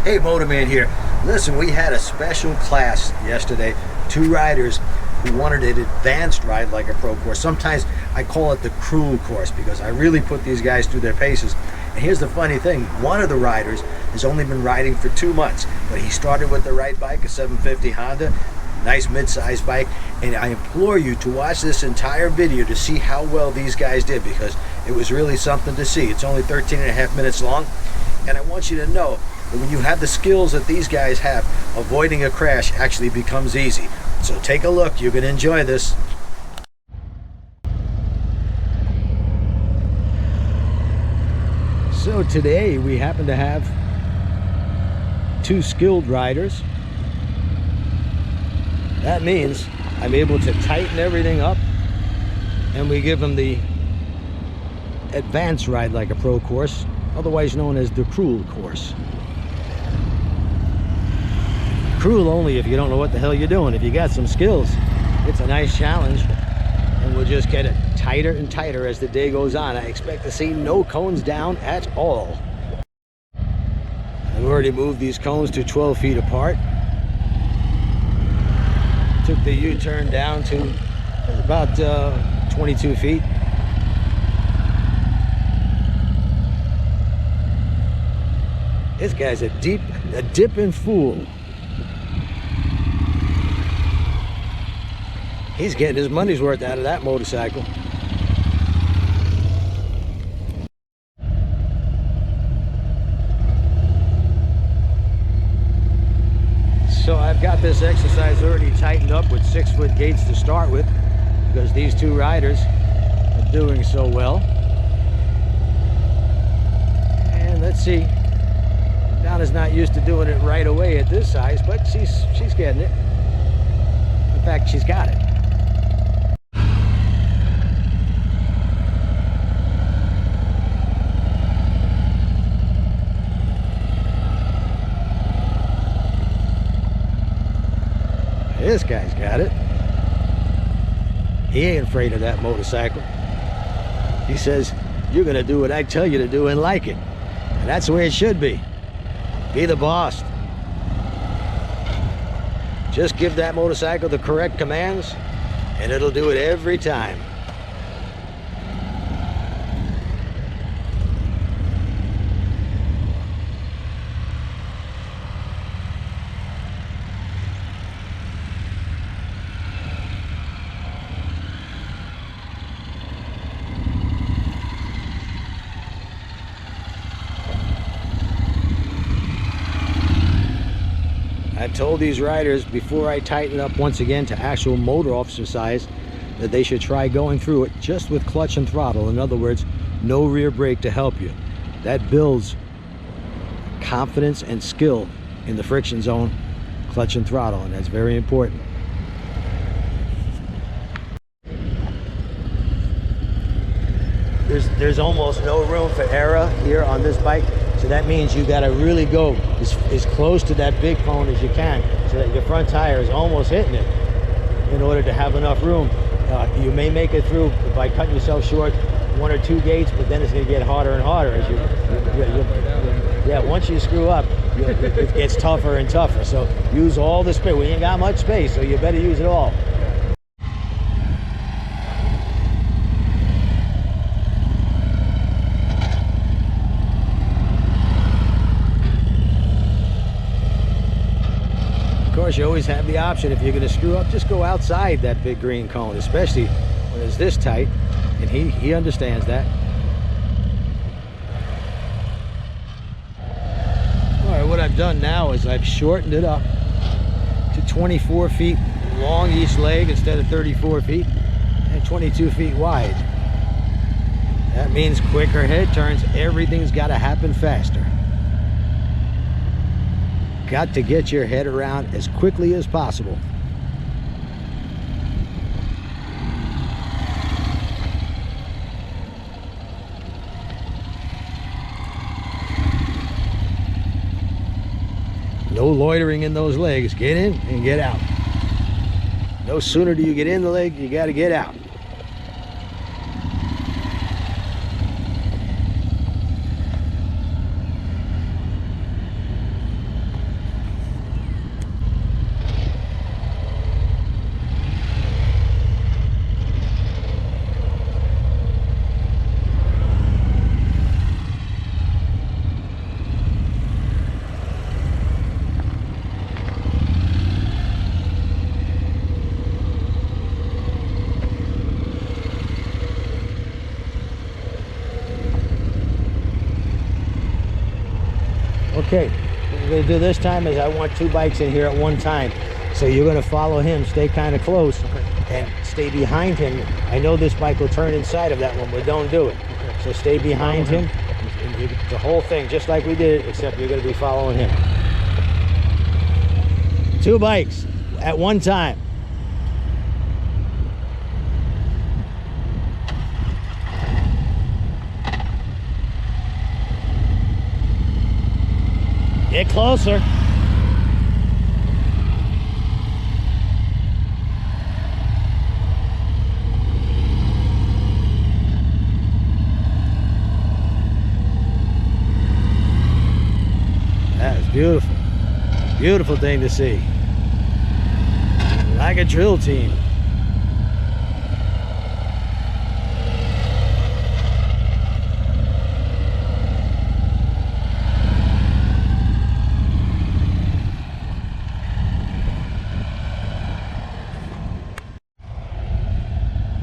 Hey, Motorman here. Listen, we had a special class yesterday. Two riders who wanted an advanced ride like a pro course. Sometimes I call it the cruel course because I really put these guys through their paces. And here's the funny thing. One of the riders has only been riding for 2 months, but he started with the right bike, a 750 Honda, nice mid-sized bike. And I implore you to watch this entire video to see how well these guys did, because it was really something to see. It's only 13.5 minutes long. And I want you to know that when you have the skills that these guys have, avoiding a crash actually becomes easy. So take a look. You're going to enjoy this. So today we happen to have two skilled riders. That means I'm able to tighten everything up, and we give them the advanced ride like a pro course, otherwise known as the cruel course. Cruel only if you don't know what the hell you're doing. If you got some skills, it's a nice challenge, and we'll just get it tighter and tighter as the day goes on. I expect to see no cones down at all. I've already moved these cones to 12 feet apart. Took the U-turn down to about 22 feet. This guy's a dipping fool. He's getting his money's worth out of that motorcycle. So I've got this exercise already tightened up with 6-foot gates to start with, because these two riders are doing so well. And let's see, Donna's not used to doing it right away at this size, but she's getting it. In fact, she's got it. This guy's got it. He ain't afraid of that motorcycle. He says, you're gonna do what I tell you to do and like it. And that's the way it should be. Be the boss. Just give that motorcycle the correct commands, and it'll do it every time. I've told these riders before I tighten up once again to actual motor officer size that they should try going through it just with clutch and throttle. In other words, no rear brake to help you. That builds confidence and skill in the friction zone, clutch and throttle, and that's very important. There's almost no room for error here on this bike. So that means you got to really go as close to that big cone as you can, so that your front tire is almost hitting it in order to have enough room. You may make it through by cutting yourself short 1 or 2 gates, but then it's going to get harder and harder as yeah, once you screw up, it gets tougher and tougher. So use all the space. We ain't got much space, so you better use it all. Of course, you always have the option, if you're going to screw up, just go outside that big green cone, especially when it's this tight, and he understands that. All right, what I've done now is I've shortened it up to 24 feet long each leg instead of 34 feet, and 22 feet wide. That means quicker head turns. Everything's got to happen faster. Got to get your head around as quickly as possible. No loitering in those legs. Get in and get out. No sooner do you get in the leg, you got to get out. Okay, what we're gonna do this time is I want 2 bikes in here at one time. So you're gonna follow him, stay kind of close, and stay behind him. I know this bike will turn inside of that one, but don't do it. So stay behind him, and the whole thing, just like we did, except you're gonna be following him. 2 bikes at one time. Get closer. That is beautiful. Beautiful thing to see. Like a drill team.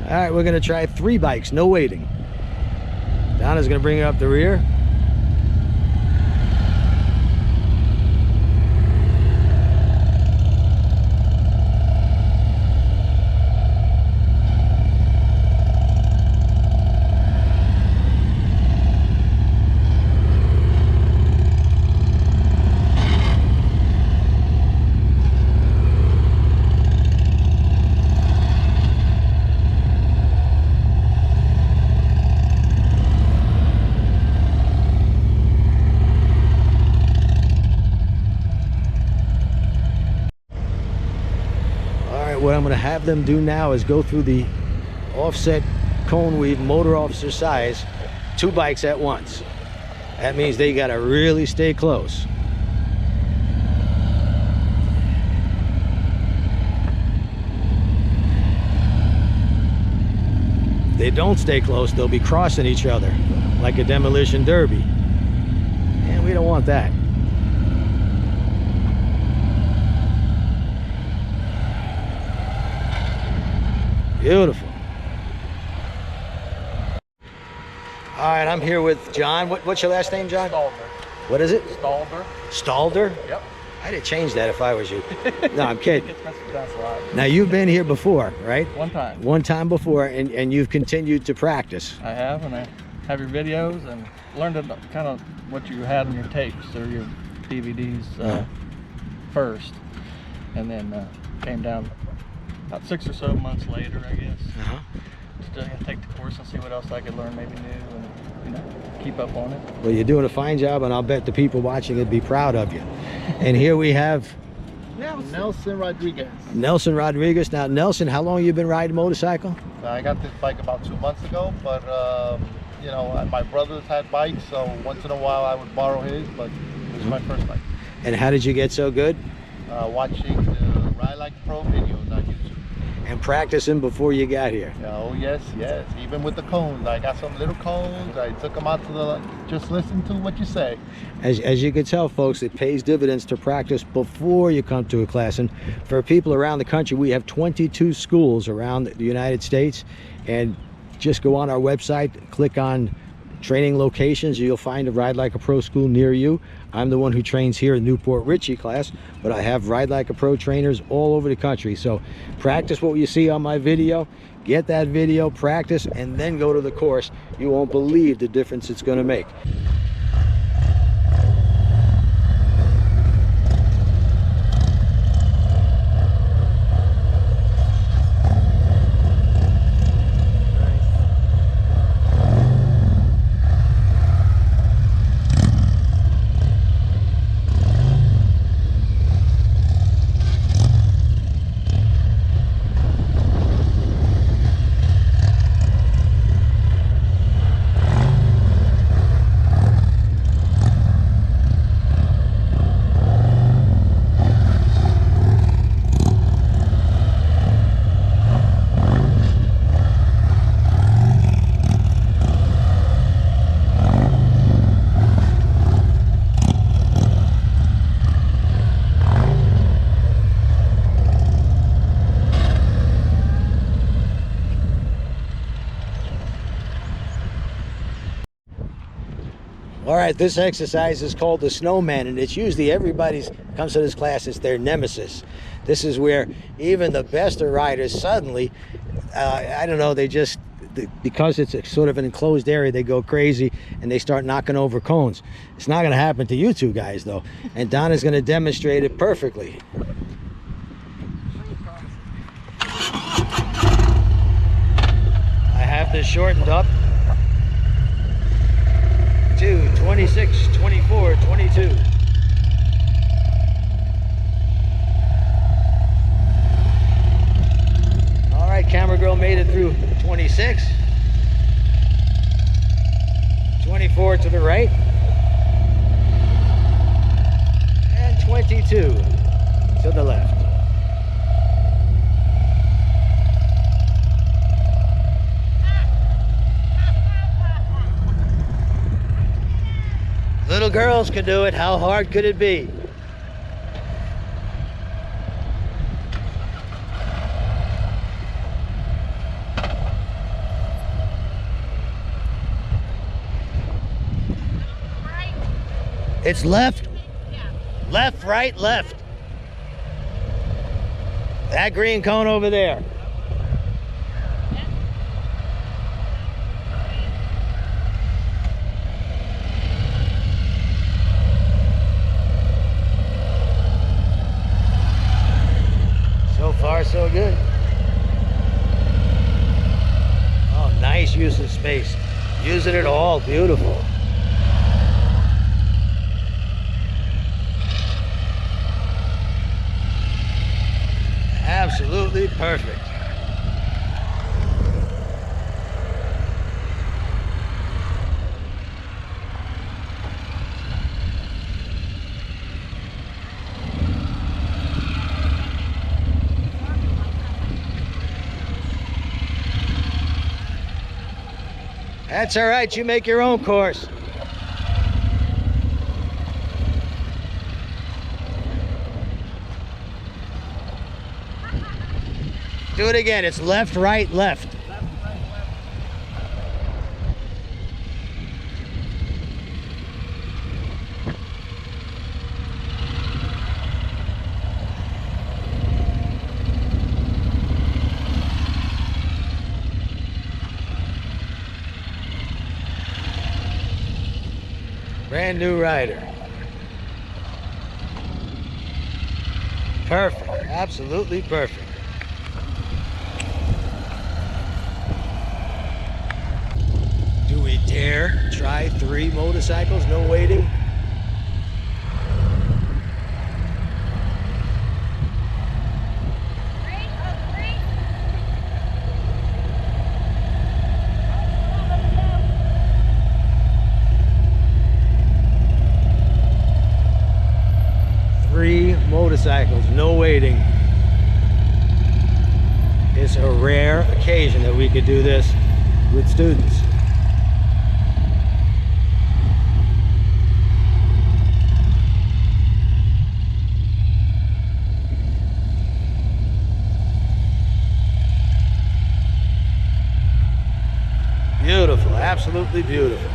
All right, we're gonna try 3 bikes, no waiting. Donna's gonna bring it up the rear. What I'm going to have them do now is go through the offset cone weave motor officer size 2 bikes at once. That means they got to really stay close. If they don't stay close, they'll be crossing each other like a demolition derby, and we don't want that. Beautiful. All right, I'm here with John. What's your last name, John? Stalder. What is it? Stalder. Stalder? Yep. I'd have changed that if I was you. No, I'm kidding. That's a lot. Now, you've been here before, right? One time. One time before, and you've continued to practice. I have, and I have your videos and learned kind of what you had on your tapes or your DVDs first, and then came down about 6 or so months later, I guess. Still gonna take the course and see what else I could learn, maybe new, and keep up on it. Well, you're doing a fine job, and I'll bet the people watching would be proud of you. And here we have Nelson Rodriguez. Nelson Rodriguez. Now, Nelson, how long have you been riding motorcycle? I got this bike about 2 months ago, but you know, my brothers had bikes, so once in a while I would borrow his, but this is my first bike. And how did you get so good? Watching the Ride Like Pro videos on YouTube. And practicing before you got here. Oh yes, yes. Even with the cones, I got some little cones. I took them out to the. Just listen to what you say. As you can tell, folks, it pays dividends to practice before you come to a class. And for people around the country, we have 22 schools around the United States. And just go on our website, click on training locations, you'll find a Ride Like a Pro school near you. I'm the one who trains here in Newport Richey class, but I have Ride Like a Pro trainers all over the country. So practice what you see on my video, get that video, practice, and then go to the course. You won't believe the difference it's going to make. right, this exercise is called the Snowman, and it's usually everybody's comes to this class, it's their nemesis. This is where even the best of riders suddenly, I don't know, they just, because it's a sort of an enclosed area, they go crazy and they start knocking over cones. It's not going to happen to you two guys, though, and Donna's going to demonstrate it perfectly. I have this shortened up to 26, 24, 22. All right, camera girl made it through 26. 24 to the right. And 22 to the left. Little girls can do it. How hard could it be? It's left, left, right, left. That green cone over there. So far, so good. Oh, nice use of space. Using it all, beautiful. Absolutely perfect. That's all right, you make your own course. Do it again. It's left, right, left. Left, right, left. Brand new rider. Perfect. Absolutely perfect. Do we dare try 3 motorcycles? No waiting? Motorcycles, no waiting. It's a rare occasion that we could do this with students. Beautiful, absolutely beautiful.